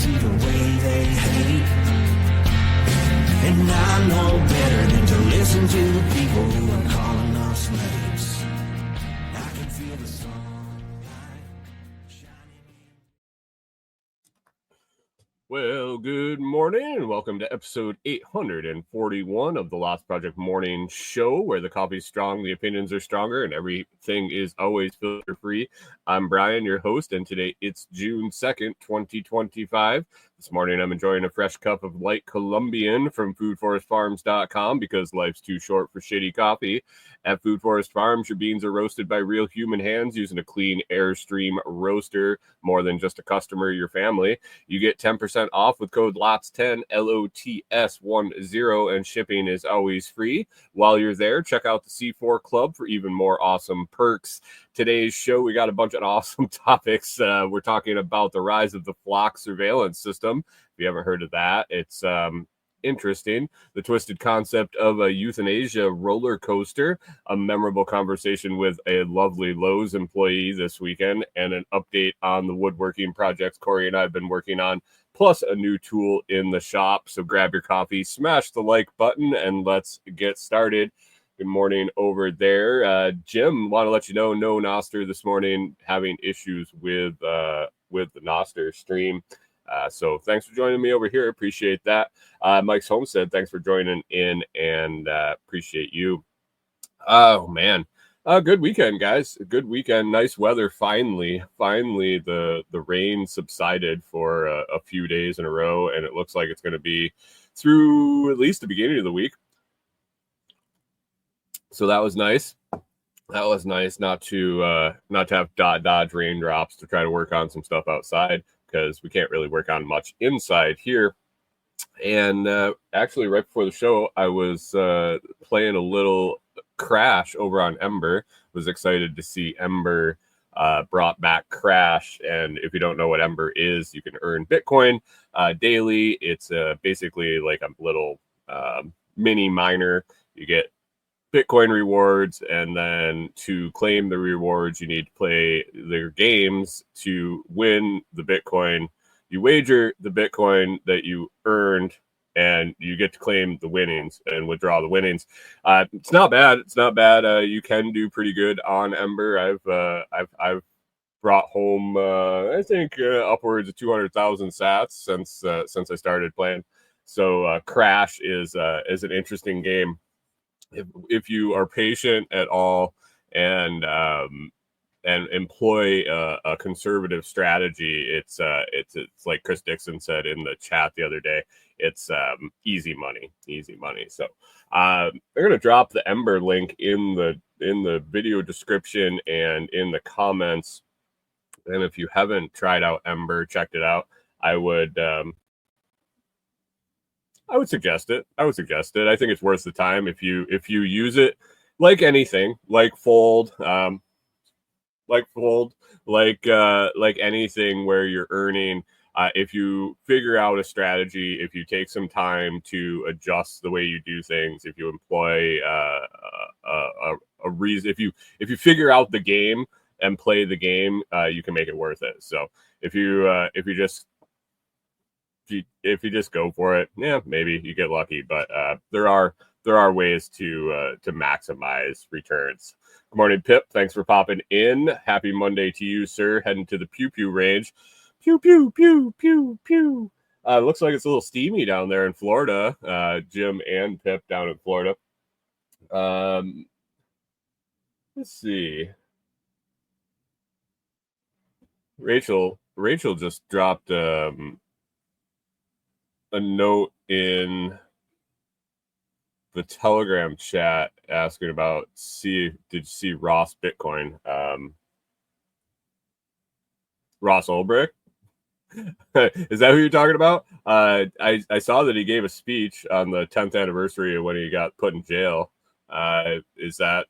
see the way they hate. And I know better than to listen to the people who are calling us slaves. I can feel the sunlight shining in. Well, good morning and welcome to episode 841 of the Lost Project Morning Show, where the coffee's strong, the opinions are stronger, and everything is always filter free. I'm Brian, your host, and today it's June 2nd, 2025. This morning I'm enjoying a fresh cup of light Colombian from foodforestfarms.com because life's too short for shitty coffee. At Food Forest Farms, your beans are roasted by real human hands using a clean Airstream roaster. More than just a customer, your family. You get 10% off with code LOTS10, LOTS10, and shipping is always free. While you're there, check out the C4 Club for even more awesome perks. Today's show, we got a bunch of awesome topics. We're talking about the rise of the flock surveillance system. If you haven't heard of that, it's interesting. The twisted concept of a euthanasia roller coaster, a memorable conversation with a lovely Lowe's employee this weekend, and an update on the woodworking projects Corey and I have been working on, plus a new tool in the shop. So grab your coffee, smash the like button, and let's get started. Good morning over there. Jim, want to let you know, no Noster this morning, having issues with the Noster stream. So thanks for joining me over here. Appreciate that. Mike's Homestead, thanks for joining in and appreciate you. Oh, man. Good weekend, guys. Good weekend. Nice weather. Finally, the rain subsided for a few days in a row, and it looks like it's going to be through at least the beginning of the week. So that was nice. That was nice not to have dodge raindrops to try to work on some stuff outside, because we can't really work on much inside here. And actually, right before the show, I was playing a little Crash over on Ember. Was excited to see Ember brought back Crash. And if you don't know what Ember is, you can earn Bitcoin daily. It's basically like a little mini miner. You get Bitcoin rewards, and then to claim the rewards, you need to play their games to win the Bitcoin. You wager the Bitcoin that you earned, and you get to claim the winnings and withdraw the winnings. It's not bad. It's not bad. You can do pretty good on Ember. I've brought home I think upwards of 200,000 sats since I started playing. So Crash is an interesting game. If you are patient at all and employ a conservative strategy, it's like Chris Dixon said in the chat the other day. It's easy money. So they're gonna drop the Ember link in the video description and in the comments. And if you haven't tried out Ember, checked it out, I would suggest it. I think it's worth the time if you use it like anything, like Fold, like anything where you're earning. If you figure out a strategy, if you take some time to adjust the way you do things, if you employ a reason, if you figure out the game and play the game, you can make it worth it. So if you just go for it, yeah, maybe you get lucky, but there are ways to maximize returns. Good morning, Pip. Thanks for popping in. Happy Monday to you, sir. Heading to the pew pew range. Pew pew pew pew pew. Looks like it's a little steamy down there in Florida. Jim and Pip down in Florida. Let's see. Rachel just dropped a note in the Telegram chat asking about did you see Ross Bitcoin? Ross Ulbricht? Is that who you're talking about? I saw that he gave a speech on the 10th anniversary of when he got put in jail. Is that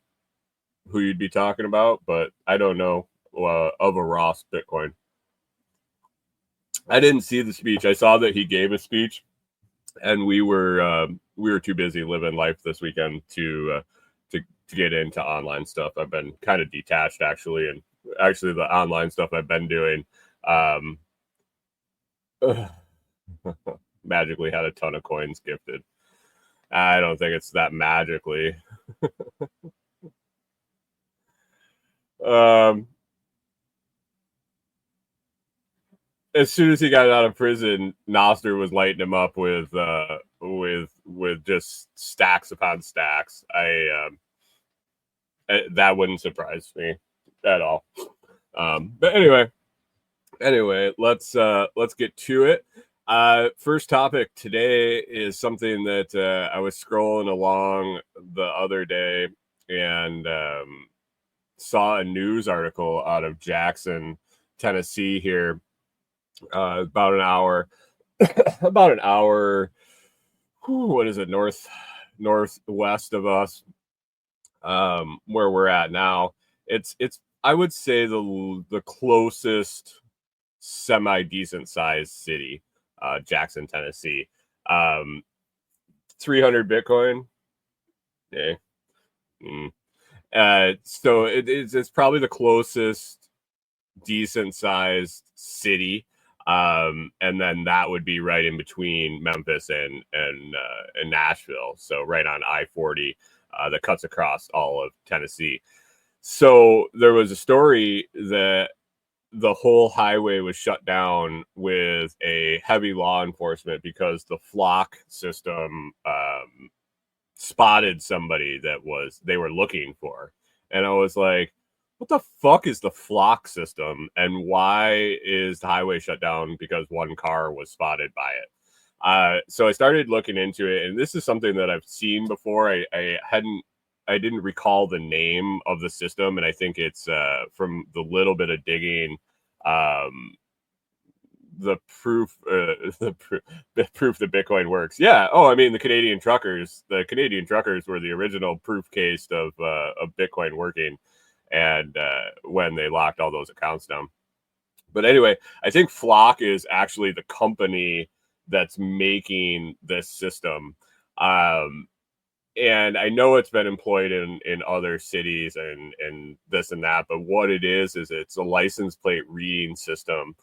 who you'd be talking about? But I don't know of a Ross Bitcoin. I didn't see the speech. I saw that he gave a speech, and we were too busy living life this weekend to get into online stuff. I've been kind of detached actually, and the online stuff I've been doing Magically had a ton of coins gifted. I don't think it's that magically. As soon as he got out of prison, Noster was lighting him up with just stacks upon stacks. That wouldn't surprise me at all. But anyway, let's get to it. First topic today is something that I was scrolling along the other day and saw a news article out of Jackson, Tennessee here, about an hour what is it, northwest of us, where we're at now. It's I would say the closest semi decent sized city, Jackson, Tennessee. 300 Bitcoin. Yeah. So it's probably the closest decent sized city. And then that would be right in between Memphis and Nashville. So right on I-40 that cuts across all of Tennessee. So there was a story that the whole highway was shut down with a heavy law enforcement because the flock system spotted somebody that they were looking for. And I was like, what the fuck is the flock system, and why is the highway shut down because one car was spotted by it? So I started looking into it, and this is something that I've seen before. I didn't recall the name of the system, and I think it's from the little bit of digging, the proof that Bitcoin works. Yeah. Oh, I mean, the Canadian truckers were the original proof case of Bitcoin working, and when they locked all those accounts down. But anyway, I think Flock is actually the company that's making this system. And I know it's been employed in other cities and this and that, but what it is it's a license plate reading system,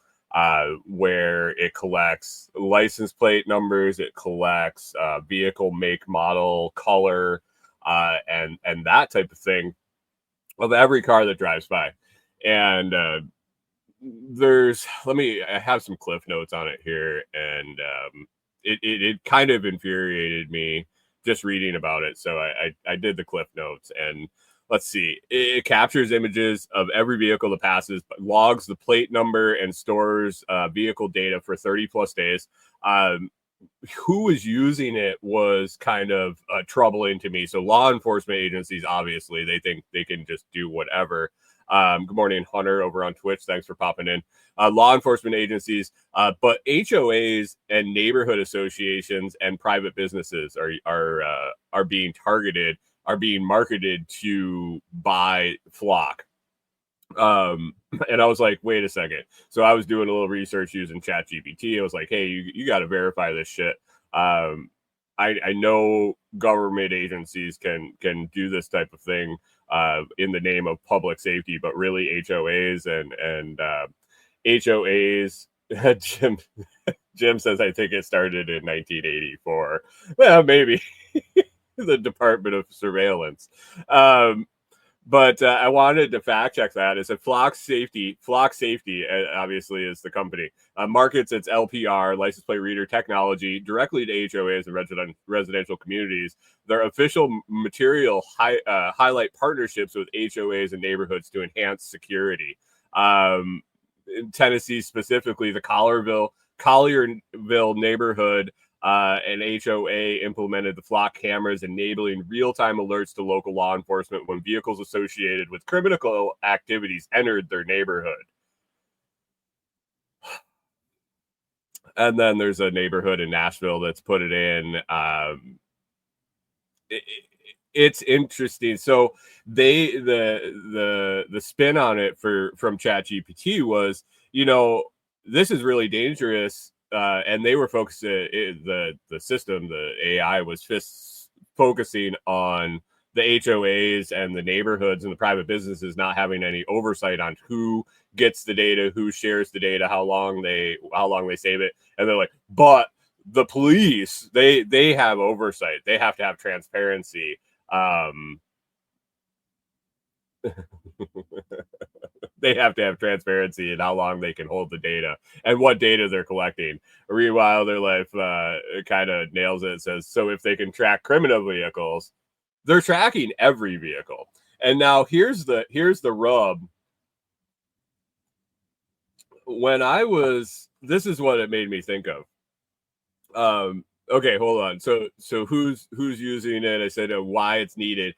where it collects license plate numbers, it collects vehicle make, model, color, and that type of thing of every car that drives by. And I have some cliff notes on it here, and it kind of infuriated me just reading about it. So I did the cliff notes, and let's see. It captures images of every vehicle that passes, logs the plate number, and stores vehicle data for 30 plus days. Who was using it was kind of troubling to me. So law enforcement agencies, obviously, they think they can just do whatever. Good morning, Hunter, over on Twitch. Thanks for popping in. Law enforcement agencies, but HOAs and neighborhood associations and private businesses are being targeted, are being marketed to buy Flock. And I was like, wait a second. So I was doing a little research using ChatGPT. I was like, hey, you got to verify this shit. I know government agencies can do this type of thing in the name of public safety, but really HOAs and HOAs. Jim says, I think it started in 1984. Well, maybe the Department of Surveillance. But I wanted to fact check that. Is that Flock Safety obviously is the company, markets its LPR, license plate reader technology, directly to HOAs and residential communities. Their official material highlight partnerships with HOAs and neighborhoods to enhance security. In Tennessee specifically, the Collierville neighborhood, an HOA implemented the Flock cameras, enabling real-time alerts to local law enforcement when vehicles associated with criminal activities entered their neighborhood. And then there's a neighborhood in Nashville that's put it in. It's interesting. So the spin on it from ChatGPT was, this is really dangerous. And they were focused, the system, the AI was focusing on the HOAs and the neighborhoods and the private businesses not having any oversight on who gets the data, who shares the data, how long they save it. And they're like, but the police, they have oversight. They have to have transparency. They have to have transparency in how long they can hold the data and what data they're collecting. Rewild Their Life kind of nails it. It says, so if they can track criminal vehicles, they're tracking every vehicle. And now here's the rub. This is what it made me think of. Okay, hold on. So who's using it? I said why it's needed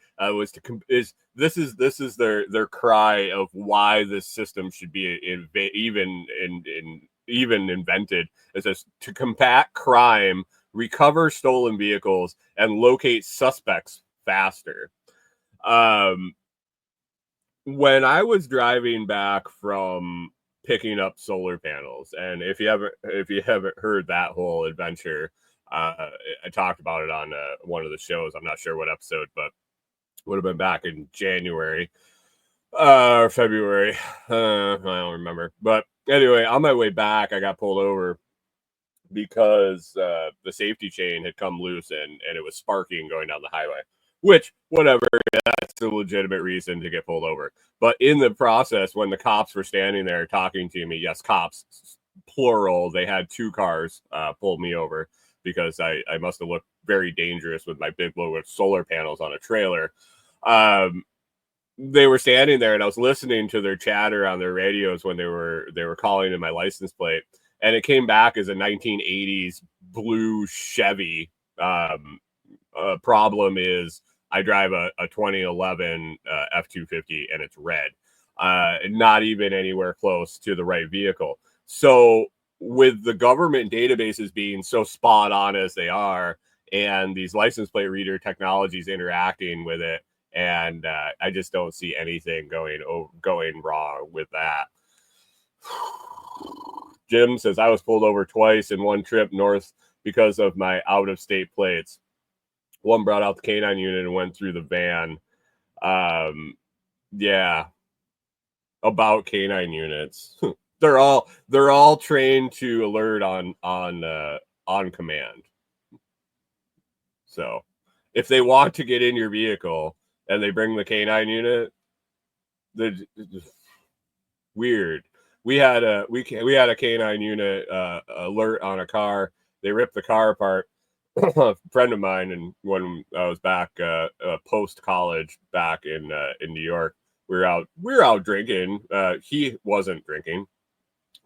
this is their cry of why this system should be even invented. It says to combat crime, recover stolen vehicles, and locate suspects faster. When I was driving back from picking up solar panels, and if you haven't heard that whole adventure, I talked about it on one of the shows. I'm not sure what episode, but would have been back in January or February. I don't remember. But anyway, on my way back, I got pulled over because the safety chain had come loose and it was sparking going down the highway. Which, whatever, that's a legitimate reason to get pulled over. But in the process, when the cops were standing there talking to me, yes, cops, plural, they had 2 cars pull me over because I must have looked very dangerous with my big load of solar panels on a trailer. They were standing there, and I was listening to their chatter on their radios when they were calling in my license plate, and it came back as a 1980s blue Chevy. Problem is I drive a 2011 F-250 and it's red, not even anywhere close to the right vehicle. So with the government databases being so spot on as they are, and these license plate reader technologies interacting with it, and I just don't see anything going wrong with that. Jim says, I was pulled over twice in one trip north because of my out-of-state plates. One brought out the canine unit and went through the van. Yeah, about canine units. They're all trained to alert on command. So if they want to get in your vehicle and they bring the canine unit, they're weird. We had a canine unit alert on a car. They ripped the car apart. A friend of mine, and when I was back post college back in New York, we were out drinking. He wasn't drinking.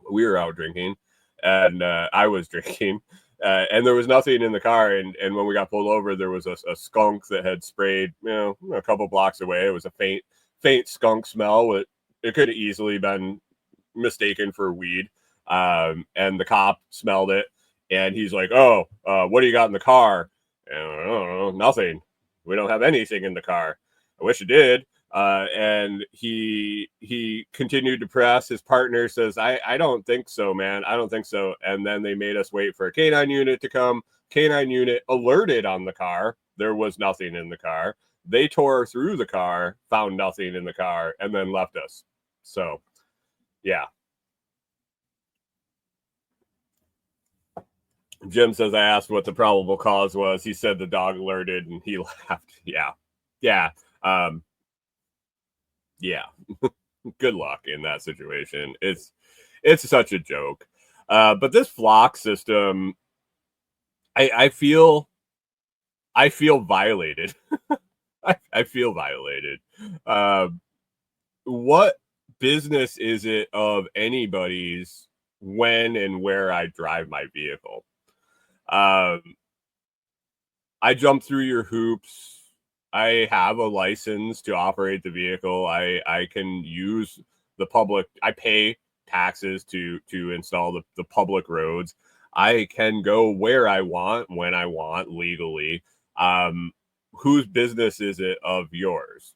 We were out drinking, and I was drinking, and there was nothing in the car. And when we got pulled over, there was a skunk that had sprayed, a couple blocks away. It was a faint skunk smell. It could have easily been mistaken for weed. And the cop smelled it. And he's like, oh, what do you got in the car? And I don't know, nothing. We don't have anything in the car. I wish it did. And he continued to press. His partner says, I don't think so, man. I don't think so. And then they made us wait for a canine unit to come. Canine unit alerted on the car. There was nothing in the car. They tore through the car, found nothing in the car, and then left us. So, yeah. Jim says, I asked what the probable cause was. He said the dog alerted and he laughed. Yeah. Yeah. Yeah. Good luck in that situation. It's such a joke. But this flock system, I feel violated. I feel violated. What business is it of anybody's when and where I drive my vehicle? I jump through your hoops. I have a license to operate the vehicle. I can use the public. I pay taxes to install the public roads. I can go where I want, when I want, legally. Whose business is it of yours?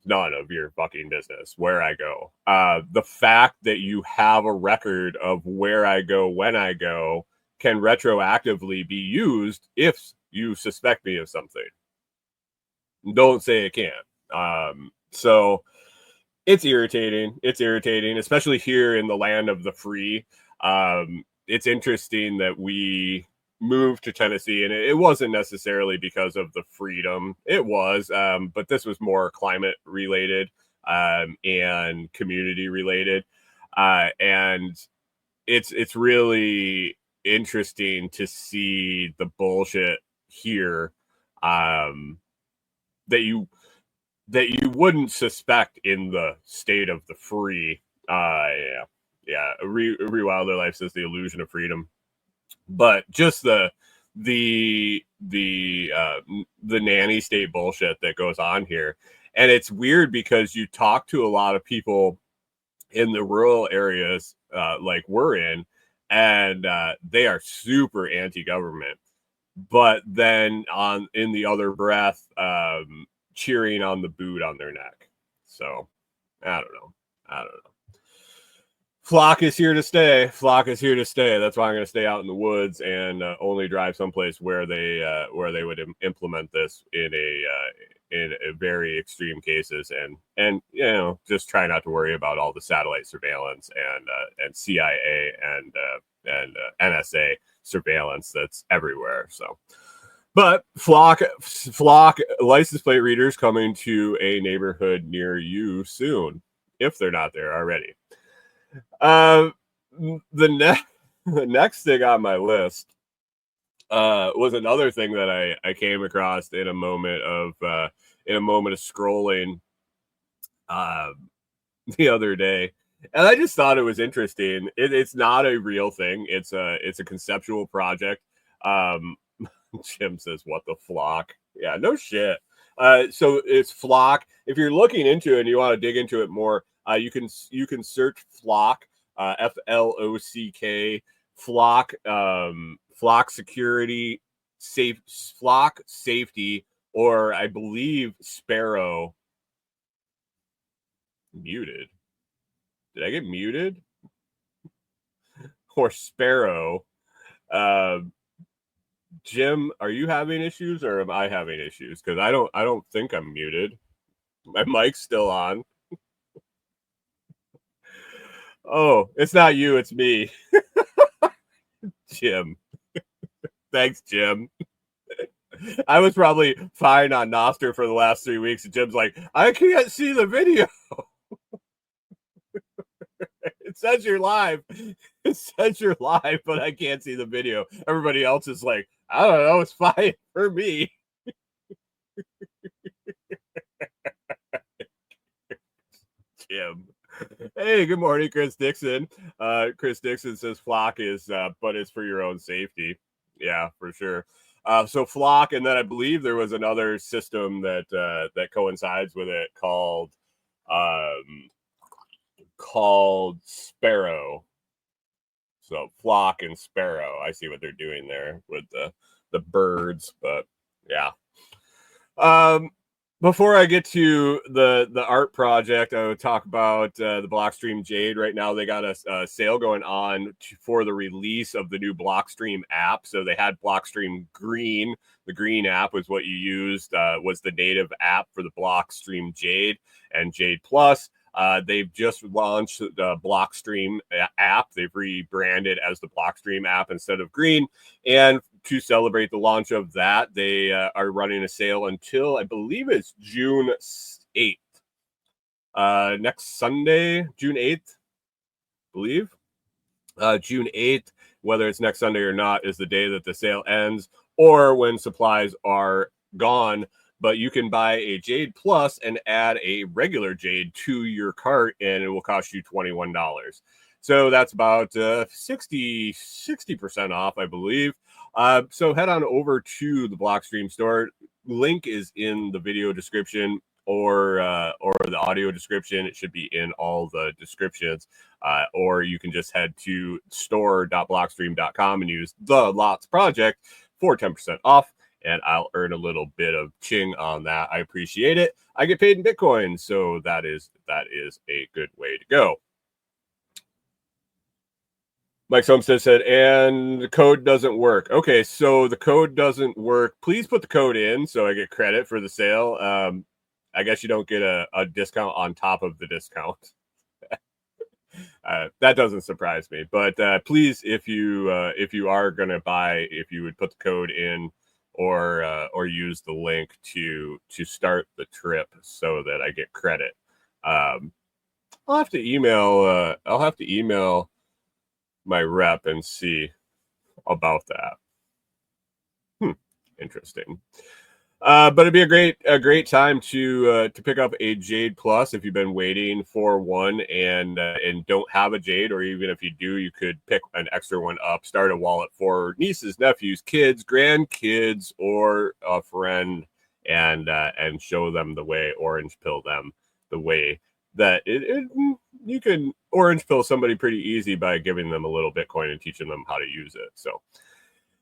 None of your fucking business where I go. The fact that you have a record of where I go, when I go, can retroactively be used if you suspect me of something. don't say it can't. So it's irritating. It's irritating, especially here in the land of the free. It's interesting that we moved to Tennessee, and it wasn't necessarily because of the freedom. It was, but this was more climate related and community related, and it's really interesting to see the bullshit here that you wouldn't suspect in the state of the free. Rewild Their Life says the illusion of freedom, but just the nanny state bullshit that goes on here. And it's weird because you talk to a lot of people in the rural areas like we're in, and they are super anti-government, but then in the other breath cheering on the boot on their neck. So I don't know. Flock is here to stay. That's why I'm going to stay out in the woods and only drive someplace where they would implement this in a very extreme cases, and just try not to worry about all the satellite surveillance and CIA and NSA surveillance that's everywhere. So, but flock license plate readers coming to a neighborhood near you soon, if they're not there already. The next thing on my list was another thing that I came across in a moment of scrolling the other day, and I just thought it was interesting. It's not a real thing. It's a conceptual project. Jim says, "What the flock?" Yeah, no shit. So it's flock. If you're looking into it and you want to dig into it more, you can search flock, FLOCK, flock, flock security, flock safety, or I believe Sparrow. Muted. Did I get muted? Or Sparrow. Jim, are you having issues or am I having issues? Because I don't think I'm muted. My mic's still on. Oh, it's not you, it's me. Jim. Thanks, Jim. I was probably fine on Noster for the last 3 weeks, and Jim's like, I can't see the video. It says you're live. It says you're live, but I can't see the video. Everybody else is like, I don't know, it's fine for me. Jim. Hey, good morning, Chris Dixon. Chris Dixon says flock is, but it's for your own safety. Yeah, for sure. So flock, and then I believe there was another system that coincides with it called Sparrow. So flock and Sparrow. I see what they're doing there with the birds, but yeah. Before I get to the art project, I would talk about the Blockstream Jade. Right now, they got a sale going on for the release of the new Blockstream app. So they had Blockstream Green. The Green app was what you used, was the native app for the Blockstream Jade and Jade Plus. They've just launched the Blockstream app. They've rebranded as the Blockstream app instead of Green. And to celebrate the launch of that, they are running a sale until, I believe it's June 8th. Next Sunday, June 8th, I believe. June 8th, whether it's next Sunday or not, is the day that the sale ends, or when supplies are gone. But you can buy a Jade Plus and add a regular Jade to your cart, and it will cost you $21. So that's about 60% off, I believe. So head on over to the Blockstream store. Link is in the video description or the audio description. It should be in all the descriptions. Or you can just head to store.blockstream.com and use the Lots Project for 10% off. And I'll earn a little bit of ching on that. I appreciate it. I get paid in Bitcoin, so that is a good way to go. Mike Somstead said, and the code doesn't work. Okay, so the code doesn't work. Please put the code in so I get credit for the sale. I guess you don't get a discount on top of the discount. That doesn't surprise me. But please, if you are gonna buy, if you would put the code in or use the link to start the trip so that I get credit. I'll have to email my rep and see about that. Interesting. But it'd be a great time to pick up a Jade Plus if you've been waiting for one and don't have a Jade, or even if you do, you could pick an extra one up. Start a wallet for nieces, nephews, kids, grandkids, or a friend, and show them the way. Orange pill them the way that you can orange pill somebody pretty easy by giving them a little Bitcoin and teaching them how to use it. So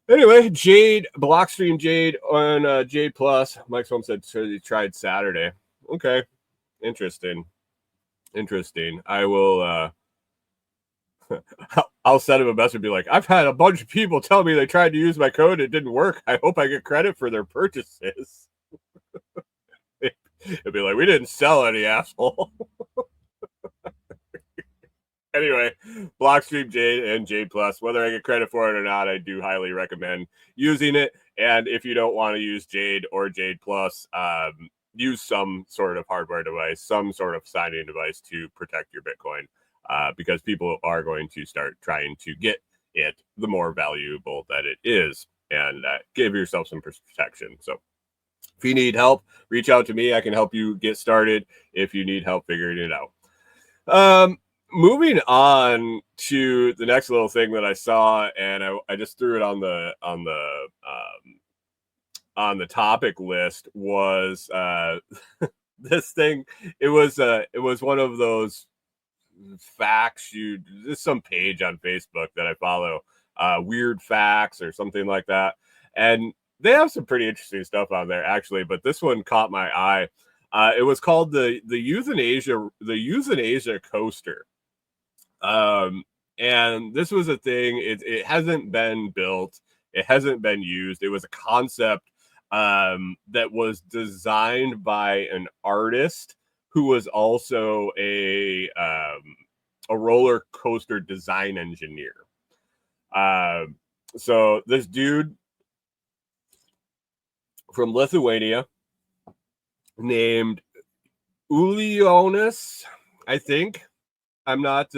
anyway, Jade, Blockstream Jade on Jade Plus. Mike's home said he tried Saturday. Okay, interesting. I will. I'll send him a message and be like, I've had a bunch of people tell me they tried to use my code, it didn't work. I hope I get credit for their purchases. It'd be like, we didn't sell any, asshole. Anyway, Blockstream Jade and Jade Plus, whether I get credit for it or not, I do highly recommend using it. And if you don't want to use Jade or Jade Plus, use some sort of hardware device, some sort of signing device to protect your Bitcoin, because people are going to start trying to get it the more valuable that it is, and give yourself some protection. So if you need help, reach out to me. I can help you get started if you need help figuring it out. Moving on to the next little thing that I saw, and I just threw it on the topic list, was this thing. It was one of those facts. There's some page on Facebook that I follow, weird facts or something like that, and they have some pretty interesting stuff on there actually. But this one caught my eye. It was called the Euthanasia Coaster. And this was a thing. It hasn't been built. It hasn't been used. It was a concept that was designed by an artist who was also a roller coaster design engineer. So this dude from Lithuania named Ulionis, I think. I'm not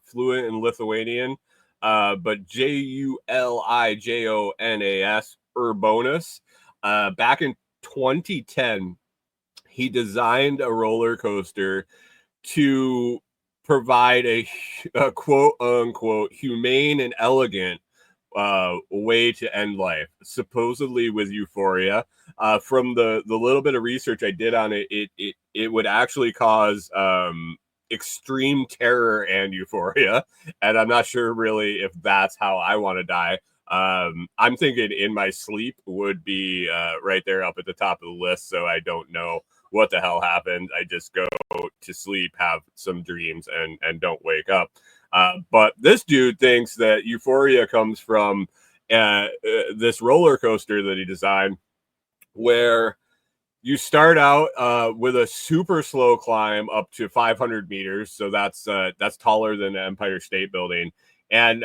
fluent in Lithuanian, but Julijonas Urbonas. Back in 2010, he designed a roller coaster to provide a quote unquote humane and elegant way to end life, supposedly with euphoria. From the little bit of research I did on it, it would actually cause extreme terror and euphoria, and I'm not sure really if that's how I want to die. I'm thinking in my sleep would be right there up at the top of the list, so I don't know what the hell happened. I just go to sleep, have some dreams, and don't wake up. But this dude thinks that euphoria comes from this roller coaster that he designed, where you start out with a super slow climb up to 500 meters, so that's taller than the Empire State Building, and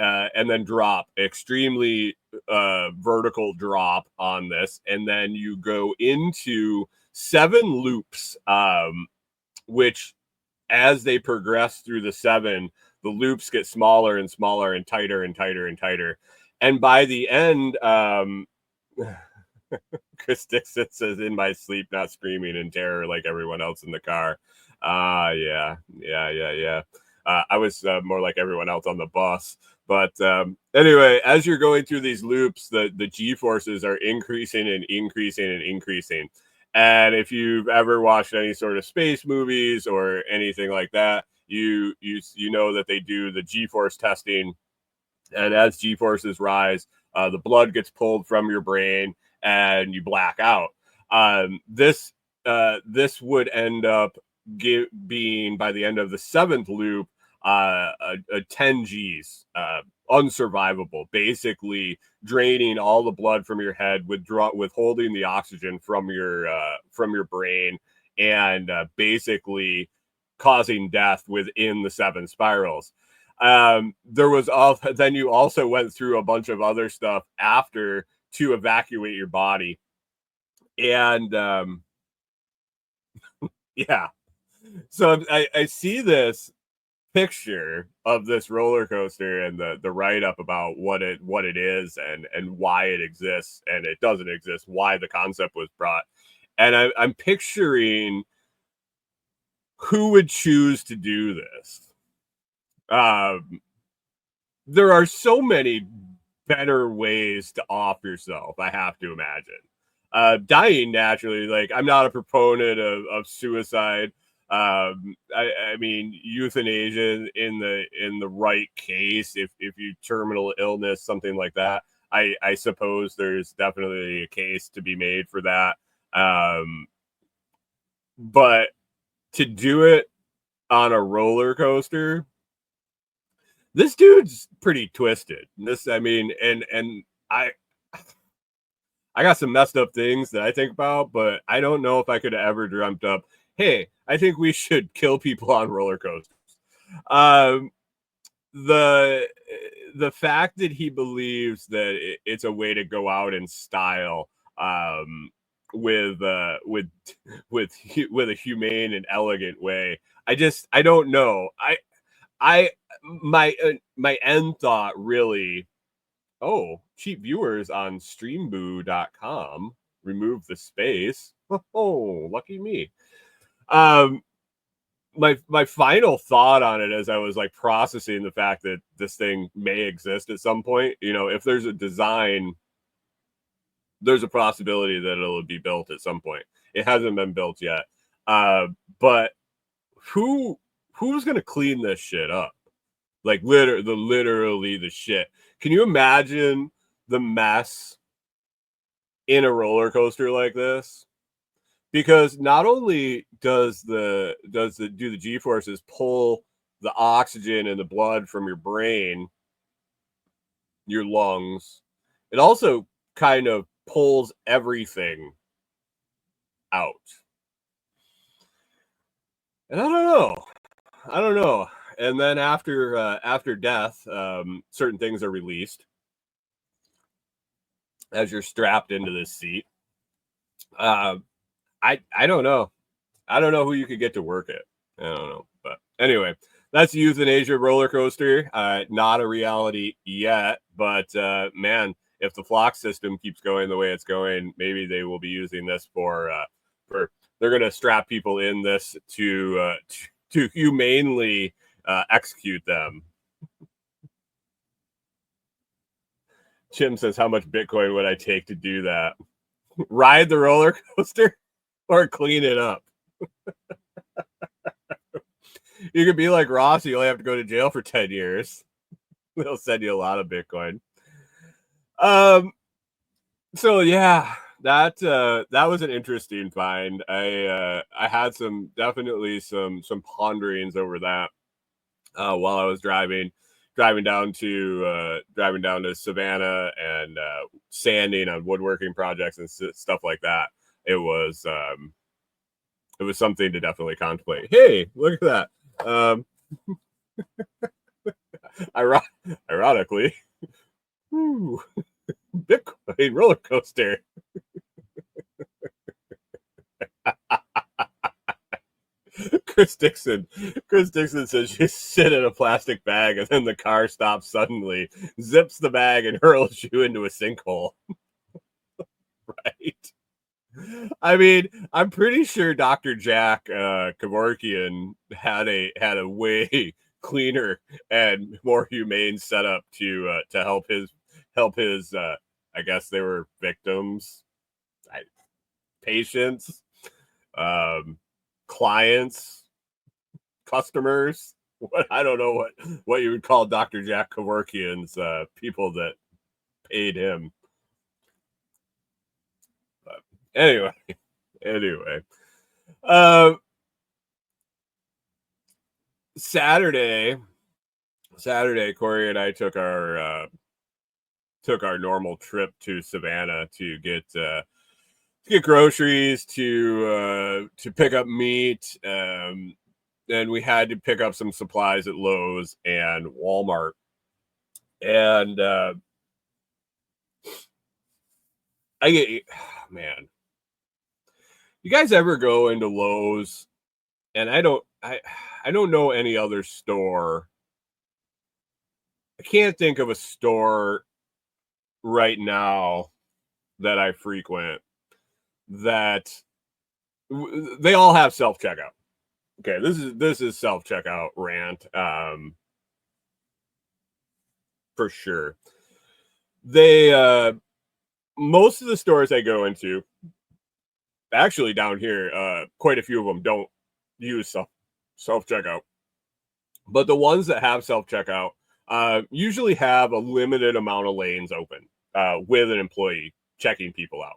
then drop extremely vertical drop on this, and then you go into 7 loops, which as they progress through the 7, the loops get smaller and smaller and tighter and tighter and tighter, and by the end, Chris Dixon says, in my sleep, not screaming in terror like everyone else in the car. Yeah. I was more like everyone else on the bus. But anyway, as you're going through these loops, the G-forces are increasing and increasing and increasing. And if you've ever watched any sort of space movies or anything like that, you know that they do the G-force testing. And as G-forces rise, the blood gets pulled from your brain and you black out. This would end up being, by the end of the 7th loop, a 10 G's, unsurvivable, basically draining all the blood from your head, withholding the oxygen from your brain, and basically causing death within the 7 spirals. Then you also went through a bunch of other stuff after to evacuate your body. And yeah. So I see this picture of this roller coaster and the write-up about what it is and why it exists and it doesn't exist, why the concept was brought. And I'm picturing who would choose to do this. There are so many better ways to off yourself, I have to imagine. Dying naturally, like, I'm not a proponent of suicide. I mean, euthanasia in the right case, if you terminal illness, something like that, I suppose there's definitely a case to be made for that. But to do it on a roller coaster, this dude's pretty twisted. I mean, and I got some messed up things that I think about, but I don't know if I could have ever dreamt up, hey, I think we should kill people on roller coasters. The fact that he believes that it's a way to go out in style, with a humane and elegant way. I don't know. My end thought really, oh, cheap viewers on streamboo.com remove the space. Oh, lucky me. My final thought on it as I was like processing the fact that this thing may exist at some point, if there's a design, there's a possibility that it'll be built at some point. It hasn't been built yet. But who's going to clean this shit up? Like literally the shit. Can you imagine the mess in a roller coaster like this? Because not only do the G-forces pull the oxygen and the blood from your brain, your lungs, it also kind of pulls everything out. And I don't know. And then after death, certain things are released as you're strapped into this seat. I don't know. I don't know who you could get to work it. I don't know. But anyway, that's the Euthanasia Roller Coaster. Not a reality yet, but man, if the flock system keeps going the way it's going, maybe they will be using this for they're going to strap people in this to humanely execute them. Jim says, how much Bitcoin would I take to do that? Ride the roller coaster or clean it up? You could be like Ross. You only have to go to jail for 10 years. They'll send you a lot of Bitcoin. So yeah, that was an interesting find. I had definitely some ponderings over that while I was driving down to Savannah and sanding on woodworking projects and stuff like that. It was something to definitely contemplate. Hey, look at that. Ironically, Bitcoin roller coaster. Chris Dixon says you sit in a plastic bag and then the car stops suddenly, zips the bag and hurls you into a sinkhole. Right. I mean, I'm pretty sure Dr. Jack Kevorkian had a way cleaner and more humane setup to help his I guess they were victims, patients, clients, customers. I don't know what you would call Dr. Jack Kevorkian's people that paid him. But anyway. Saturday, Saturday, Corey and I took our normal trip to Savannah to get groceries, to pick up meat, and we had to pick up some supplies at Lowe's and Walmart. And man, you guys ever go into Lowe's? And I don't know any other store. I can't think of a store right now that I frequent that they all have self-checkout. Okay, this is self-checkout rant, for sure. They most of the stores I go into, actually down here, quite a few of them don't use self-checkout, but the ones that have self-checkout usually have a limited amount of lanes open with an employee checking people out.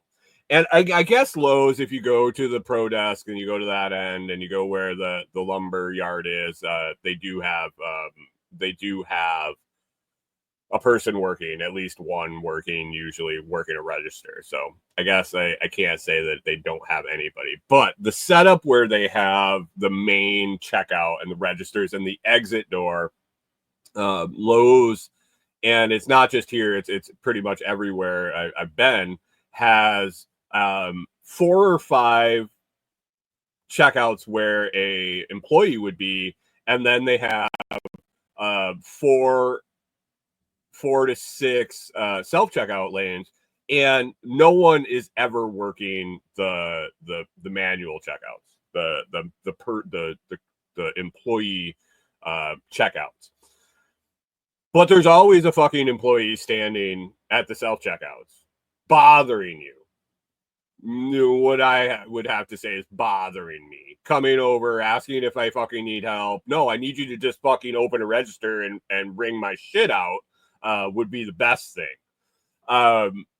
And I guess Lowe's, if you go to the pro desk and you go to that end and you go where the lumber yard is, they do have a person working, at least one working, usually working a register. So I guess I can't say that they don't have anybody, but the setup where they have the main checkout and the registers and the exit door, Lowe's, and it's not just here, it's pretty much everywhere I've been, has 4 or 5 checkouts where a employee would be, and then they have 4 to 6 self-checkout lanes, and no one is ever working the manual checkouts, the employee checkouts. But there's always a fucking employee standing at the self-checkouts bothering you. What I would have to say is bothering me, coming over, asking if I fucking need help. No, I need you to just fucking open a register and bring my shit out. Would be the best thing.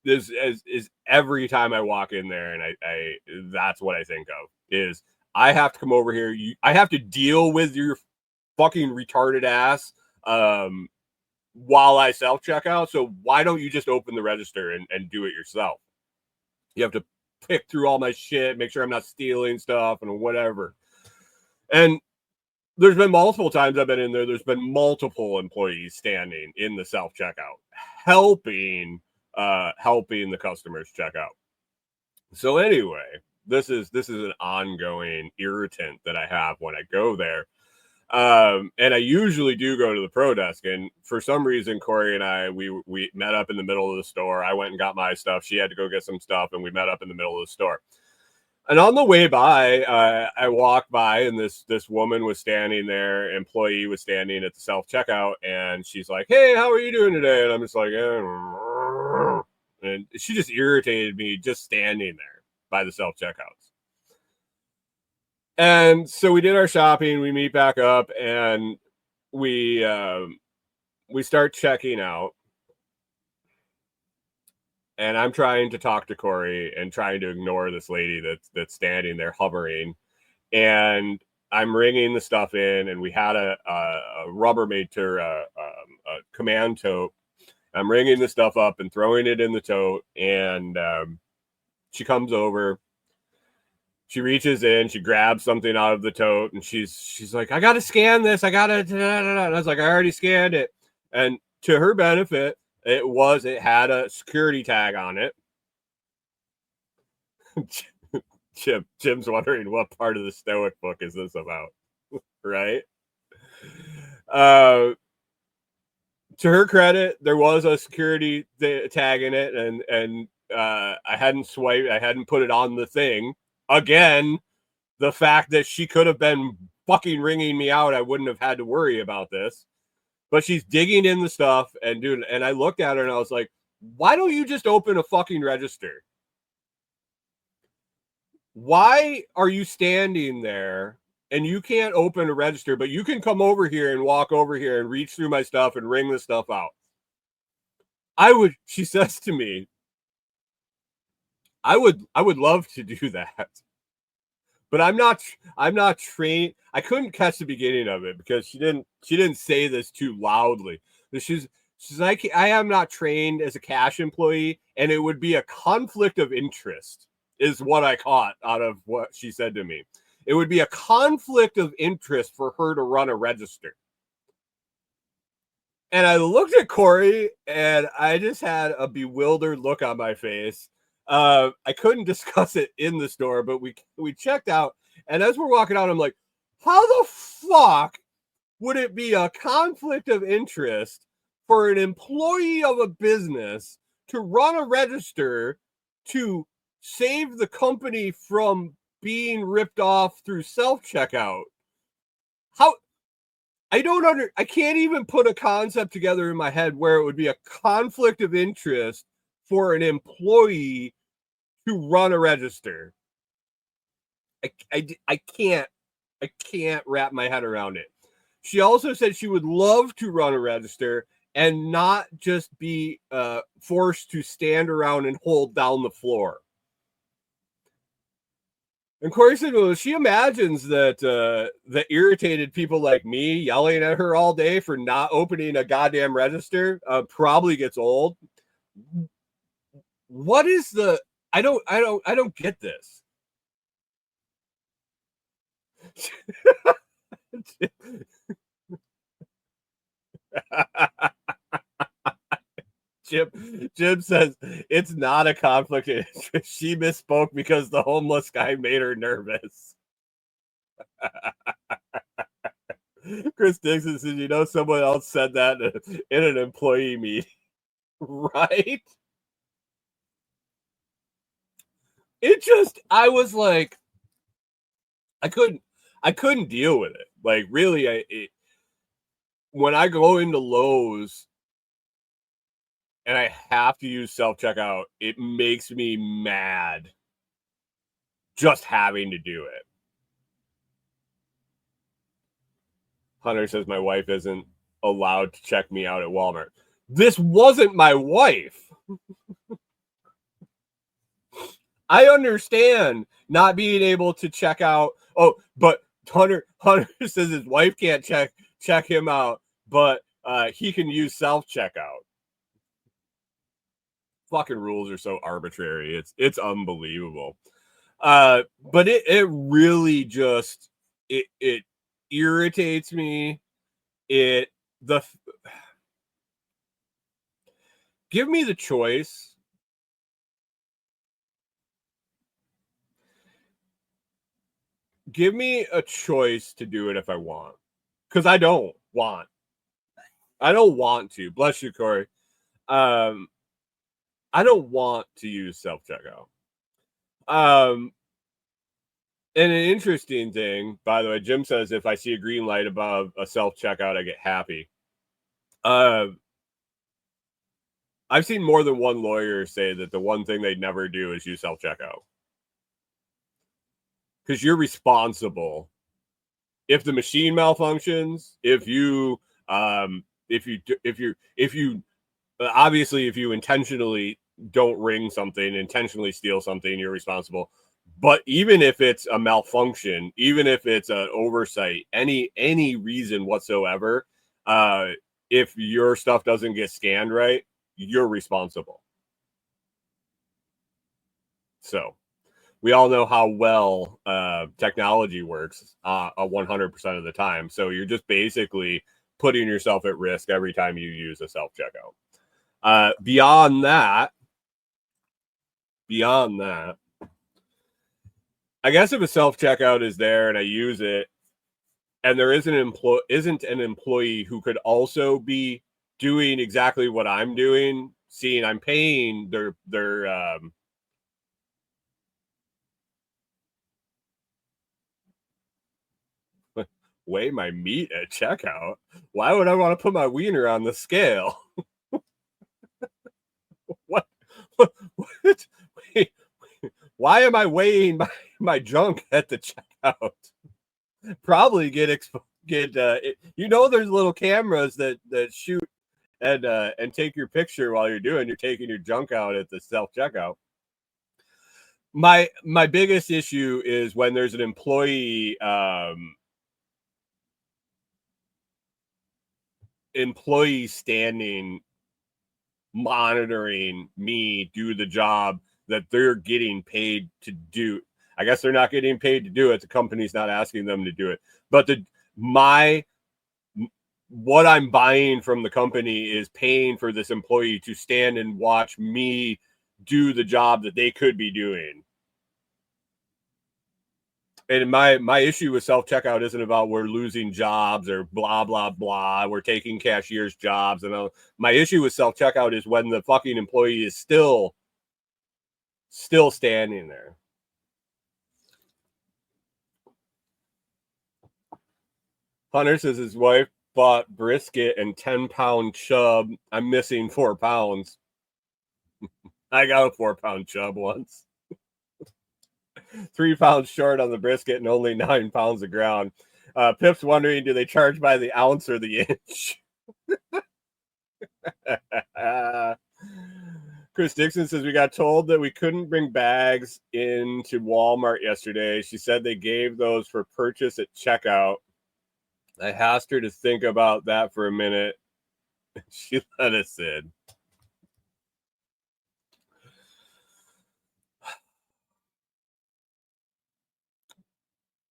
This is every time I walk in there, and I that's what I think of, is I have to come over here. I have to deal with your fucking retarded ass while I self-check out. So why don't you just open the register and do it yourself? You have to pick through all my shit, make sure I'm not stealing stuff and whatever. And there's been multiple times I've been in there. There's been multiple employees standing in the self-checkout, helping the customers check out. So anyway, this is an ongoing irritant that I have when I go there. And I usually do go to the pro desk, and for some reason, Corey and I, we met up in the middle of the store. I went and got my stuff. She had to go get some stuff, and we met up in the middle of the store. And on the way by, I walked by, and this woman was standing there, employee was standing at the self-checkout, and she's like, "Hey, how are you doing today?" And I'm just like, and she just irritated me just standing there by the self-checkouts. And so we did our shopping, we meet back up, and we start checking out. And I'm trying to talk to Corey and trying to ignore this lady that's standing there hovering. And I'm ringing the stuff in, and we had a Rubbermaid to a command tote. I'm ringing the stuff up and throwing it in the tote, and she comes over. She reaches in, she grabs something out of the tote, and she's like, "I gotta scan this. I gotta." And I was like, "I already scanned it." And to her benefit, it had a security tag on it. Jim's wondering what part of the Stoic book is this about, right? To her credit, there was a security tag in it, and I hadn't put it on the thing. Again, the fact that she could have been fucking ringing me out, I wouldn't have had to worry about this. But she's digging in the stuff and doing, and I looked at her and I was like, "Why don't you just open a fucking register? Why are you standing there and you can't open a register, but you can come over here and walk over here and reach through my stuff and ring the stuff out?" She says to me, I would love to do that, but I'm not trained. I couldn't catch the beginning of it because she didn't say this too loudly. But she's like, I am not trained as a cash employee, and it would be a conflict of interest, is what I caught out of what she said to me. It would be a conflict of interest for her to run a register. And I looked at Corey, and I just had a bewildered look on my face. I couldn't discuss it in the store, but we checked out. And as we're walking out, I'm like, how the fuck would it be a conflict of interest for an employee of a business to run a register to save the company from being ripped off through self-checkout? How? I can't even put a concept together in my head where it would be a conflict of interest for an employee to run a register. I can't wrap my head around it. She also said she would love to run a register and not just be forced to stand around and hold down the floor. And Corey said, well, she imagines that the irritated people like me yelling at her all day for not opening a goddamn register probably gets old. What is the? I don't get this. Jim says it's not a conflict. She misspoke because the homeless guy made her nervous. Chris Dixon says, you know, someone else said that in an employee meeting, right? I was like, I couldn't deal with it. Like, really, when I go into Lowe's and I have to use self-checkout, it makes me mad just having to do it. Hunter says my wife isn't allowed to check me out at Walmart. This wasn't my wife. I understand not being able to check out. Oh, but Hunter says his wife can't check him out, but he can use self-checkout. Fucking rules are so arbitrary. It's unbelievable. But it really just it irritates me. Give me the choice. Give me a choice to do it if I want. Because I don't want to. Bless you, Corey. I don't want to use self-checkout. And an interesting thing, by the way, Jim says if I see a green light above a self-checkout, I get happy. I've seen more than one lawyer say that the one thing they'd never do is use self-checkout. Because you're responsible. If the machine malfunctions, if you obviously, if you intentionally don't ring something, intentionally steal something, you're responsible. But even if it's a malfunction, even if it's an oversight, any reason whatsoever, if your stuff doesn't get scanned right, you're responsible. So we all know how well technology works 100% of the time. So you're just basically putting yourself at risk every time you use a self-checkout. Beyond that, I guess if a self-checkout is there and I use it, and there isn't an employee who could also be doing exactly what I'm doing, seeing I'm paying their weigh my meat at checkout. Why would I want to put my wiener on the scale? What? Wait, why am I weighing my junk at the checkout? Probably there's little cameras that shoot and take your picture while you're taking your junk out at the self-checkout. my biggest issue is when there's an employee standing monitoring me do the job that they're getting paid to do. I guess they're not getting paid to do it. The company's not asking them to do it. But what I'm buying from the company is paying for this employee to stand and watch me do the job that they could be doing. And my issue with self-checkout isn't about we're losing jobs or blah, blah, blah. We're taking cashiers' jobs. And my issue with self-checkout is when the fucking employee is still standing there. Hunter says his wife bought brisket and 10-pound chub. I'm missing 4 pounds. I got a 4-pound chub once. 3 pounds short on the brisket and only 9 pounds of ground. Pip's wondering, do they charge by the ounce or the inch? Chris Dixon says we got told that we couldn't bring bags into Walmart yesterday. She said they gave those for purchase at checkout. I asked her to think about that for a minute. She let us in.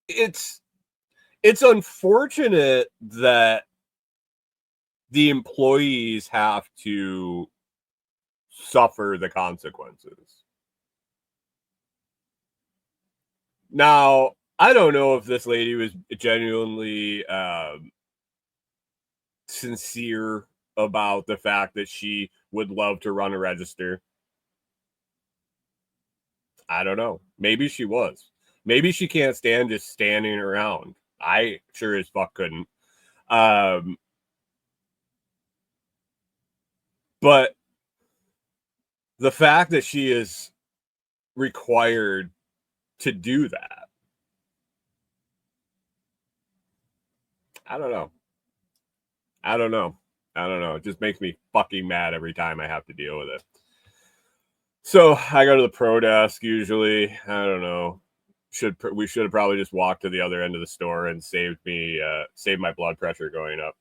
It's unfortunate that the employees have to suffer the consequences. Now, I don't know if this lady was genuinely sincere about the fact that she would love to run a register. I don't know. Maybe she was. Maybe she can't stand just standing around. I sure as fuck couldn't. But the fact that she is required to do that, I don't know. It just makes me fucking mad every time I have to deal with it. So I go to the pro desk usually. I don't know. We should have probably just walked to the other end of the store and saved my blood pressure going up.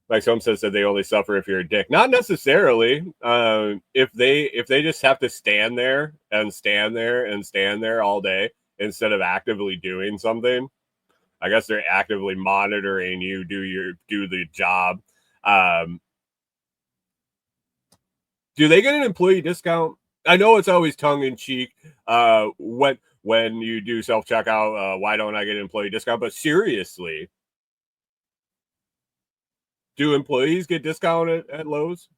Like Holmes said they only suffer if you're a dick. Not necessarily. If they just have to stand there all day instead of actively doing something, I guess they're actively monitoring you do the job. Do they get an employee discount? I know it's always tongue in cheek. When you do self checkout, why don't I get an employee discount? But seriously, do employees get discounted at Lowe's?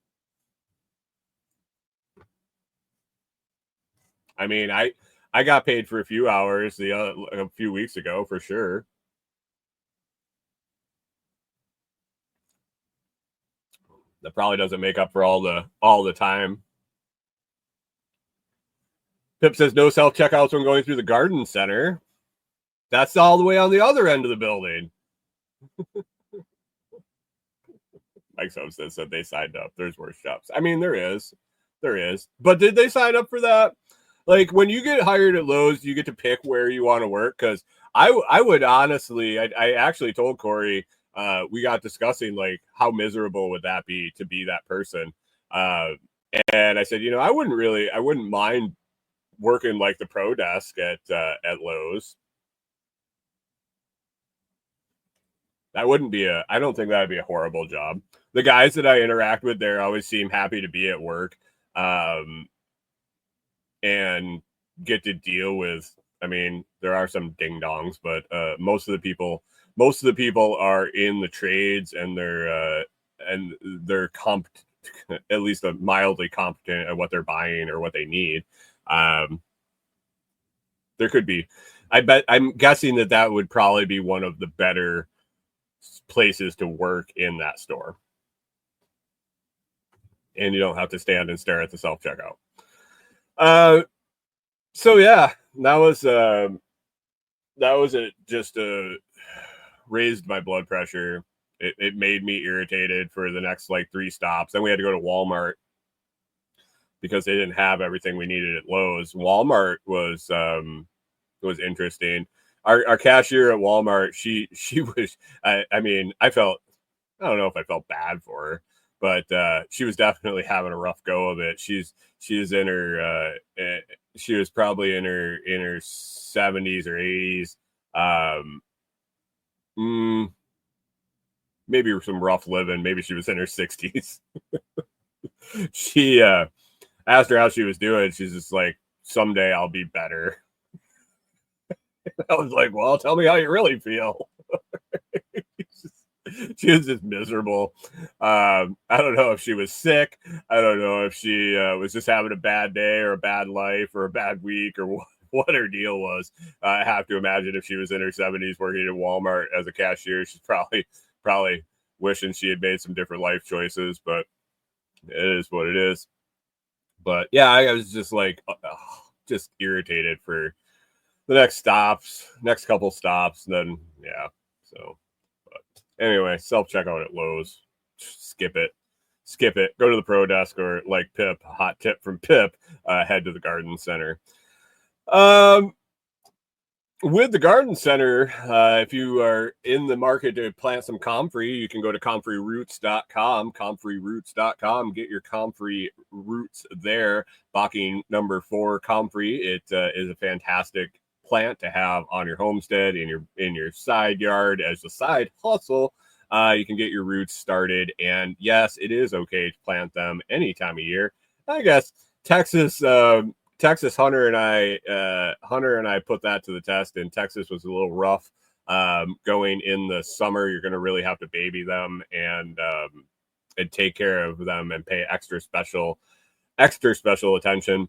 I mean, I got paid for a few hours a few weeks ago for sure. That probably doesn't make up for all the time. Pip says no self checkouts when going through the garden center. That's all the way on the other end of the building. Mike says that they signed up. There's worse shops. I mean, there is. But did they sign up for that? Like when you get hired at Lowe's, you get to pick where you want to work. Because I would honestly, I actually told Corey, we got discussing like how miserable would that be to be that person. And I said, I wouldn't mind working like the pro desk at Lowe's. I don't think that would be a horrible job. The guys that I interact with there always seem happy to be at work, and get to deal with. I mean, there are some ding dongs, but most of the people are in the trades, and they're at least mildly competent at what they're buying or what they need. There could be. I'm guessing that would probably be one of the better places to work in that store, and you don't have to stand and stare at the self checkout. So yeah, that was it. Just raised my blood pressure. It made me irritated for the next like 3 stops. Then we had to go to Walmart because they didn't have everything we needed at Lowe's. Walmart was interesting. Our cashier at Walmart, she was, I mean, I don't know if I felt bad for her, but she was definitely having a rough go of it. She was in her she was probably in her 70s or 80s. Maybe some rough living. Maybe she was in her 60s. She asked her how she was doing. She's just like, someday I'll be better. I was like, well, tell me how you really feel. She was just miserable. I don't know if she was sick. I don't know if she was just having a bad day or a bad life or a bad week or what her deal was. I have to imagine if she was in her 70s working at Walmart as a cashier, she's probably wishing she had made some different life choices, but it is what it is. But yeah, I was just like, just irritated for the next couple stops. Then, yeah. So, but anyway, self-checkout at Lowe's. Skip it. Go to the Pro Desk, or like Pip, hot tip from Pip, head to the garden center. With the garden center, if you are in the market to plant some comfrey, you can go to comfreyroots.com, get your comfrey roots there. Bocking number 4 comfrey. It is a fantastic plant to have on your homestead, in your side yard as a side hustle. You can get your roots started, and yes, it is okay to plant them any time of year. I guess Texas Hunter and I put that to the test, and Texas was a little rough. Going in the summer, you're going to really have to baby them and take care of them and pay extra special attention.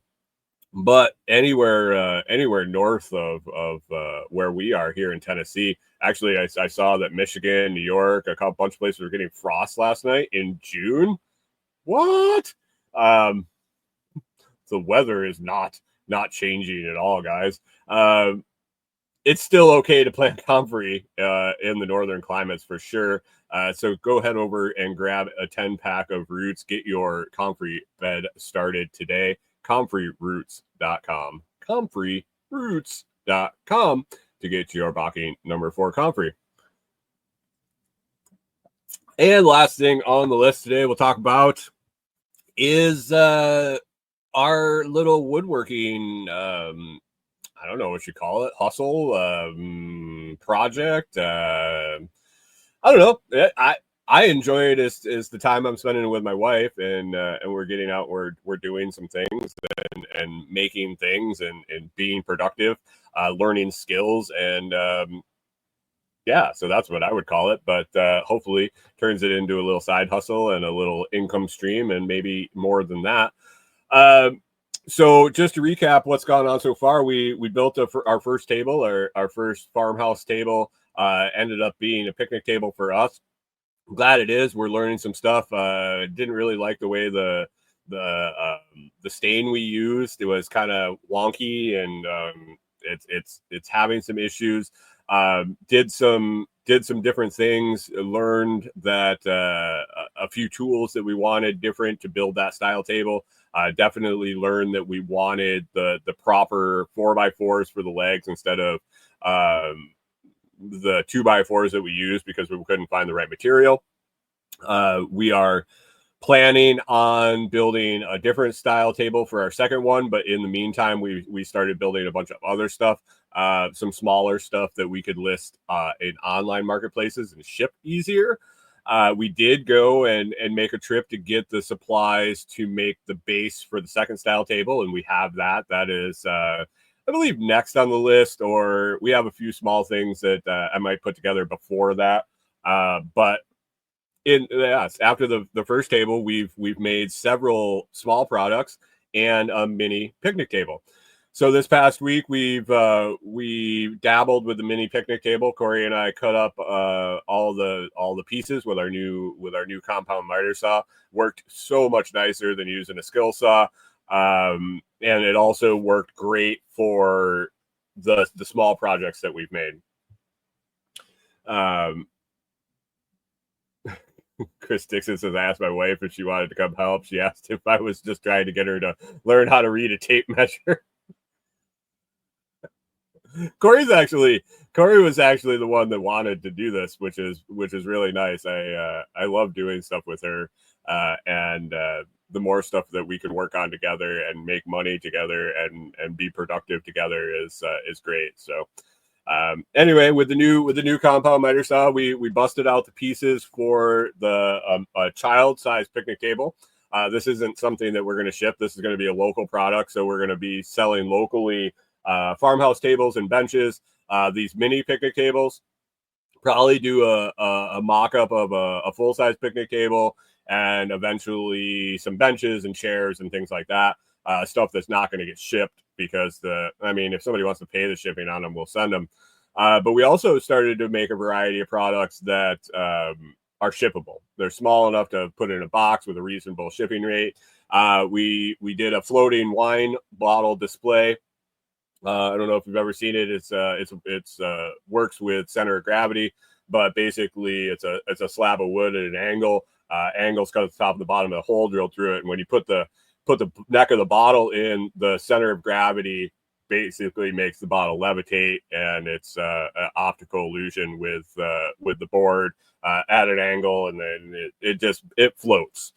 But anywhere north of where we are here in Tennessee, actually, I saw that Michigan, New York, a bunch of places were getting frost last night in June. What? The weather is not changing at all, guys. It's still okay to plant comfrey in the northern climates for sure. So go head over and grab a 10-pack of roots. Get your comfrey bed started today. comfreyroots.com. comfreyroots.com to get your bocking number 4 comfrey. And last thing on the list today we'll talk about is our little woodworking, I don't know what you call it, hustle, project. I don't know. I enjoy it as the time I'm spending with my wife, and we're getting out, we're doing some things and making things and being productive, learning skills, and yeah, so that's what I would call it. But hopefully turns it into a little side hustle and a little income stream, and maybe more than that. So just to recap what's gone on so far, we built our first table, our first farmhouse table, ended up being a picnic table for us. I'm glad it is. We're learning some stuff. Didn't really like the way the stain we used. It was kind of wonky, and it's having some issues. Did some different things. Learned that a few tools that we wanted different to build that style table. Definitely learned that we wanted the proper 4x4s for the legs instead of the 2x4s that we used because we couldn't find the right material. We are planning on building a different style table for our second one, but in the meantime, we started building a bunch of other stuff, some smaller stuff that we could list in online marketplaces and ship easier. We did go and make a trip to get the supplies to make the base for the second style table, and we have that. That is, I believe, next on the list, or we have a few small things that I might put together before that. But after the first table, we've made several small products and a mini picnic table. So this past week we dabbled with the mini picnic table. Corey and I cut up all the pieces with our new compound miter saw. Worked so much nicer than using a skill saw, and it also worked great for the small projects that we've made. Chris Dixon says, I asked my wife if she wanted to come help. She asked if I was just trying to get her to learn how to read a tape measure. Corey was actually the one that wanted to do this, which is really nice. I love doing stuff with her, and the more stuff that we can work on together and make money together and be productive together is great. So anyway, with the new compound miter saw, we busted out the pieces for the child size picnic table. This isn't something that we're going to ship. This is going to be a local product, so we're going to be selling locally farmhouse tables and benches. These mini picnic tables. Probably do a mock-up of a full-size picnic table, and eventually some benches and chairs and things like that. Stuff that's not going to get shipped because if somebody wants to pay the shipping on them, we'll send them. But we also started to make a variety of products that are shippable. They're small enough to put in a box with a reasonable shipping rate. We did a floating wine bottle display. I don't know if you've ever seen it. It's works with center of gravity, but basically it's a slab of wood at an angle. Angles cut at the top and the bottom of the hole drilled through it, and when you put the neck of the bottle in, the center of gravity basically makes the bottle levitate, and it's an optical illusion with the board at an angle, and then it floats.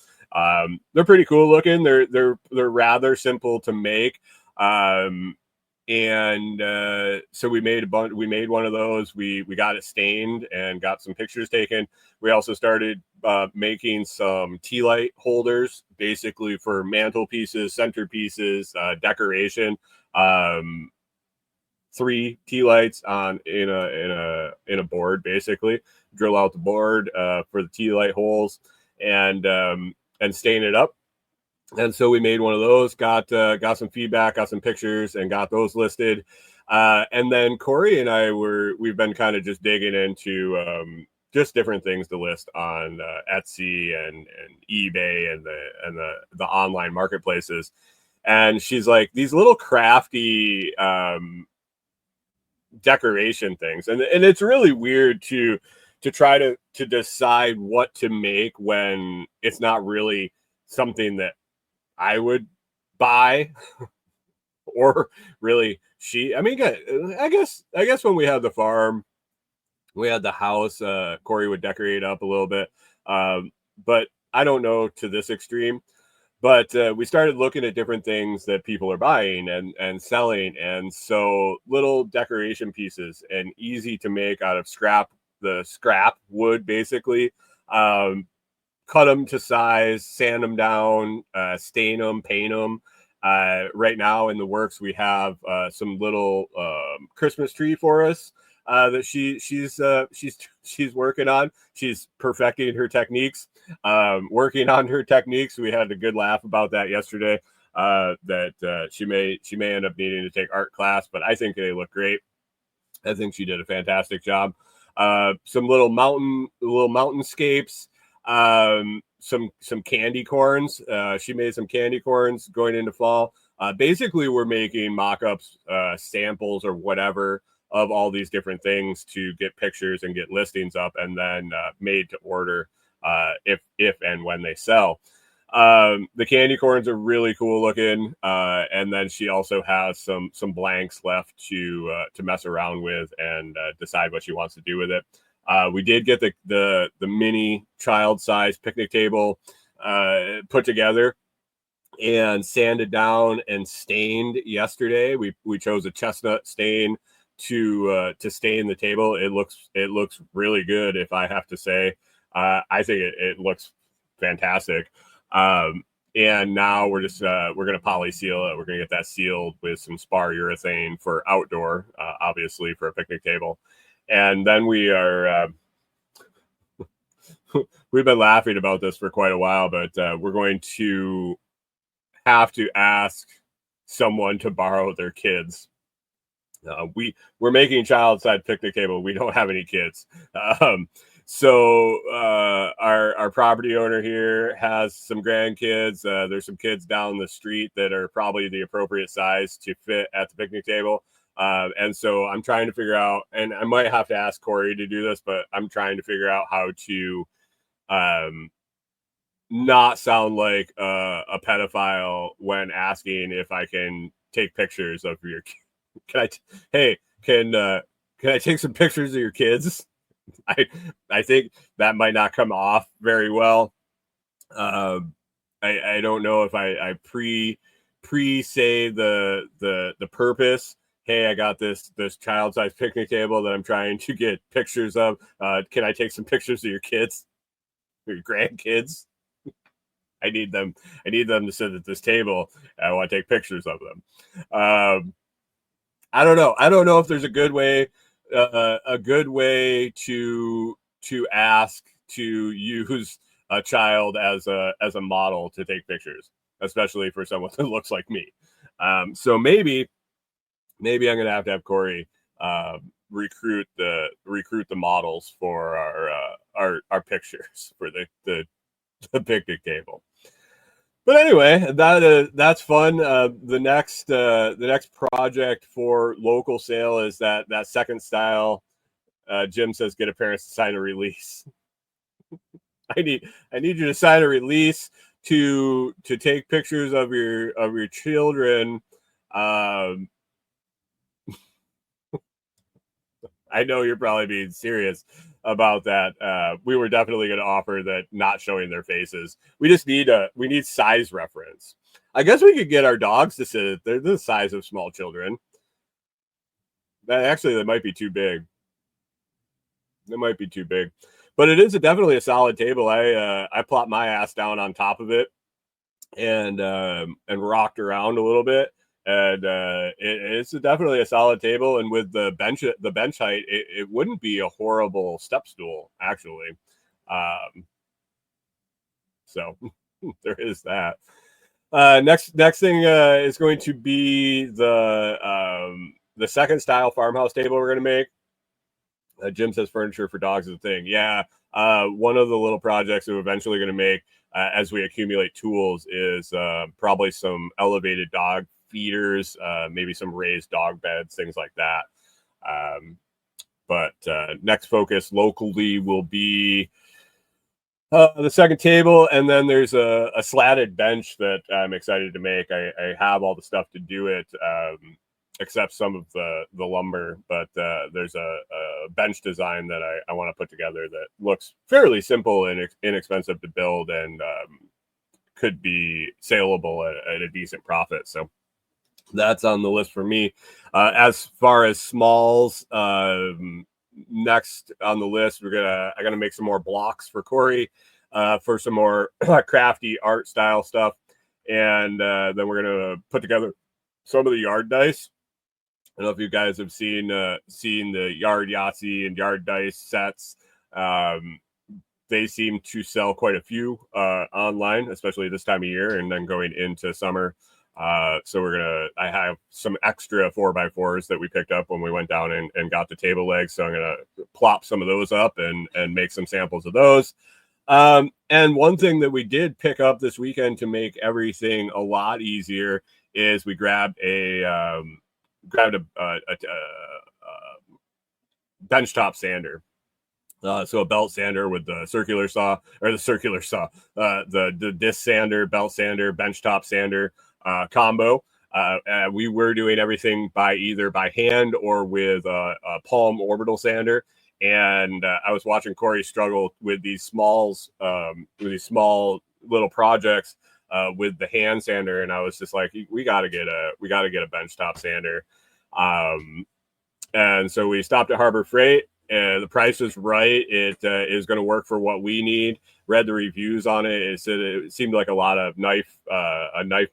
They're pretty cool looking. They're rather simple to make. So we made one of those. We got it stained and got some pictures taken. We also started making some tea light holders, basically for mantelpieces, centerpieces, decoration. 3 tea lights in a board, basically drill out the board for the tea light holes and stain it up. And so we made one of those, got some feedback, got some pictures, and got those listed. And then Corey and we've been kind of just digging into just different things to list on Etsy and eBay and the online marketplaces. And she's like, these little crafty decoration things, and it's really weird to try to decide what to make when it's not really something that I would buy or really I guess when we had the farm, we had the house, Corey would decorate up a little bit. But I don't know to this extreme, but we started looking at different things that people are buying and selling. And so little decoration pieces and easy to make out of scrap wood, basically. Cut them to size, sand them down, stain them, paint them. Right now in the works, we have some little Christmas tree for us that she's working on. She's perfecting her techniques, working on her techniques. We had a good laugh about that yesterday. That she may end up needing to take art class, but I think they look great. I think she did a fantastic job. Some little mountainscapes. Some candy corns. She made some candy corns going into fall. Basically, we're making mock-ups, samples or whatever of all these different things to get pictures and get listings up, and then made to order if and when they sell. The candy corns are really cool looking, and then she also has some blanks left to mess around with and decide what she wants to do with it. We did get the mini child size picnic table put together and sanded down and stained yesterday. We chose a chestnut stain to stain the table. It looks really good, if I have to say. I think it looks fantastic. And now we're gonna poly seal it. We're gonna get that sealed with some spar urethane for outdoor, obviously for a picnic table. And then we are we've been laughing about this for quite a while, but we're going to have to ask someone to borrow their kids. We're making child side picnic table. We don't have any kids. So our property owner here has some grandkids. There's some kids down the street that are probably the appropriate size to fit at the picnic table. And so I'm trying to figure out, and I might have to ask Corey to do this, but I'm trying to figure out how to not sound like a pedophile when asking if I can take pictures of your. Can I take some pictures of your kids? I think that might not come off very well. I don't know if I pre-say the purpose. Hey, I got this child-sized picnic table that I'm trying to get pictures of. Can I take some pictures of your kids or your grandkids? I need them to sit at this table. I want to take pictures of them. I don't know if there's a good way to ask to use a child as a model to take pictures, especially for someone that looks like me. So maybe I'm gonna have to have Corey recruit the models for our pictures for the picnic table. But anyway, that's fun. The next project for local sale is that second style. Jim says, get a parent to sign a release. I need you to sign a release to take pictures of your children. I know you're probably being serious about that. We were definitely going to offer that not showing their faces. We just need size reference. I guess we could get our dogs to sit. They're the size of small children. That might be too big. It might be too big, but it is definitely a solid table. I plopped my ass down on top of it and rocked around a little bit. And it's definitely a solid table, and with the bench height, it wouldn't be a horrible step stool actually. So there is that. Next thing is going to be the second style farmhouse table we're going to make. Jim says furniture for dogs is a thing. Yeah, one of the little projects that we're eventually going to make as we accumulate tools is probably some elevated dog feeders, maybe some raised dog beds, things like that. But next focus locally will be the second table, and then there's a slatted bench that I'm excited to make. I have all the stuff to do it, except some of the lumber, but there's a bench design that I want to put together that looks fairly simple and inexpensive to build, and could be saleable at a decent profit. So that's on the list for me. As far as smalls, next on the list, I gotta make some more blocks for Corey for some more crafty art style stuff, and then we're gonna put together some of the yard dice. I don't know if you guys have seen the yard Yahtzee and yard dice sets. They seem to sell quite a few online, especially this time of year, and then going into summer. So I have some extra 4x4s that we picked up when we went down and got the table legs. So I'm going to plop some of those up and make some samples of those. And one thing that we did pick up this weekend to make everything a lot easier is we grabbed a benchtop sander. So a belt sander with the circular saw, the disc sander, belt sander, benchtop sander combo. We were doing everything either by hand or with a palm orbital sander. And I was watching Corey struggle with these small little projects with the hand sander, and I was just like, we got to get a benchtop sander. And so we stopped at Harbor Freight. The price is right. It is going to work for what we need. Read the reviews on it. It seemed like a lot of knife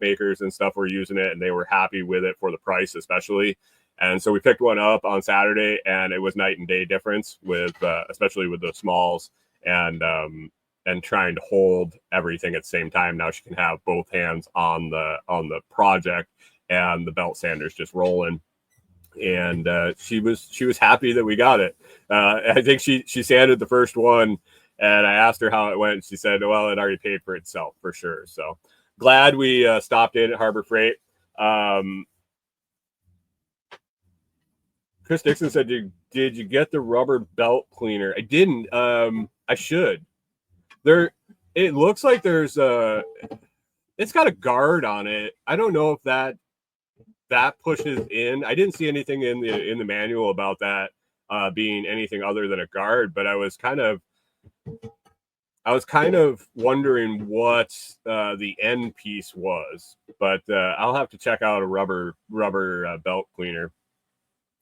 makers and stuff were using it, and they were happy with it for the price, especially. And so we picked one up on Saturday, and it was night and day difference with, especially with the smalls and trying to hold everything at the same time. Now she can have both hands on the project, and the belt sander's just rolling. And she was happy that we got it. I think she sanded the first one, and I asked her how it went. She said, well, it already paid for itself for sure. So glad we stopped in at Harbor Freight. Chris Dixon said, did you get the rubber belt cleaner? I didn't. I should. There, it looks like there's it's got a guard on it. I don't know if that pushes in. I didn't see anything in the manual about that being anything other than a guard, but I was kind of wondering what the end piece was, but I'll have to check out a rubber belt cleaner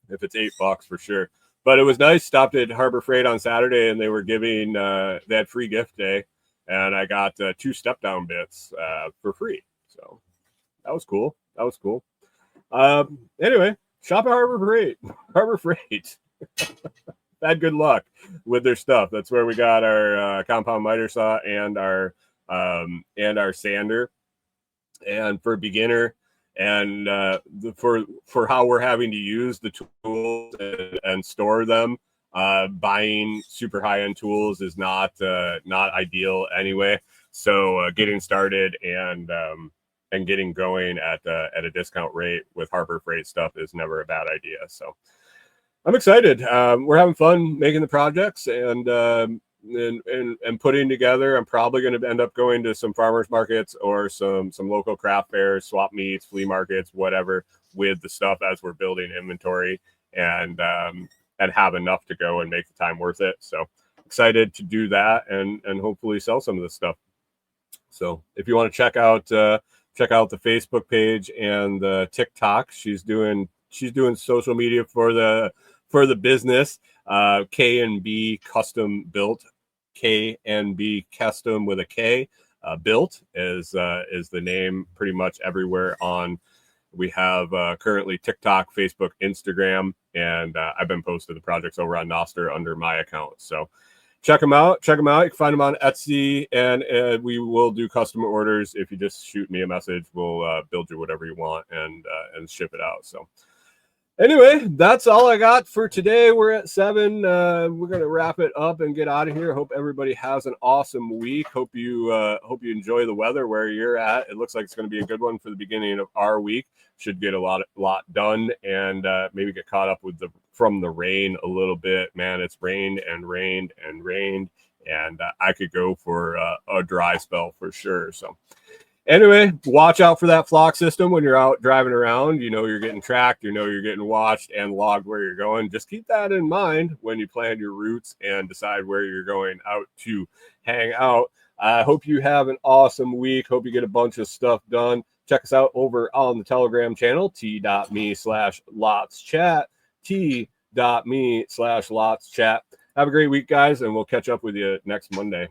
if it's $8 for sure. But it was nice. Stopped at Harbor Freight on Saturday, and they were giving they had free gift day, and I got 2 step down bits for free. So that was cool. Anyway, shop at Harbor Freight. Harbor Freight. Had good luck with their stuff. That's where we got our compound miter saw and our sander. And for beginner and for how we're having to use the tools and store them, buying super high-end tools is not ideal anyway. So getting started and getting going at a discount rate with Harbor Freight stuff is never a bad idea. So I'm excited. We're having fun making the projects and putting together. I'm probably going to end up going to some farmers markets or some local craft fairs, swap meets, flea markets, whatever, with the stuff as we're building inventory and have enough to go and make the time worth it. So excited to do that and hopefully sell some of this stuff. So if you want to check out the Facebook page and the TikTok, she's doing social media for the business. K&B Custom Built, K&B Custom with a K. Built is the name pretty much everywhere on. We have currently TikTok, Facebook, Instagram, and I've been posting the projects over on Noster under my account. So check them out. You can find them on Etsy, and we will do custom orders. If you just shoot me a message, we'll build you whatever you want and ship it out. So anyway, that's all I got for today. We're at 7. We're gonna wrap it up and get out of here. Hope everybody has an awesome week. Hope you enjoy the weather where you're at. It looks like it's gonna be a good one for the beginning of our week. Should get a lot done and maybe get caught up with from the rain a little bit. Man, it's rained, and I could go for a dry spell for sure. So anyway, watch out for that flock system when you're out driving around. You know you're getting tracked, you know you're getting watched and logged where you're going. Just keep that in mind when you plan your routes and decide where you're going out to hang out. I hope you have an awesome week. Hope you get a bunch of stuff done. Check us out over on the Telegram channel, t.me/lotschat, t.me/lotschat. Have a great week, guys, and we'll catch up with you next Monday.